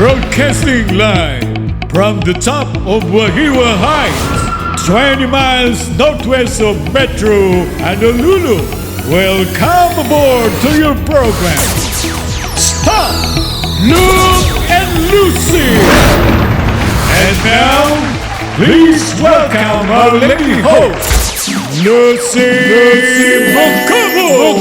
Broadcasting live from the top of Wahiwa Heights, 20 miles northwest of Metro Honolulu. Welcome aboard to your program. Stop, Luke and Lucy. And now, please welcome our lady host, Lucy Mokobo.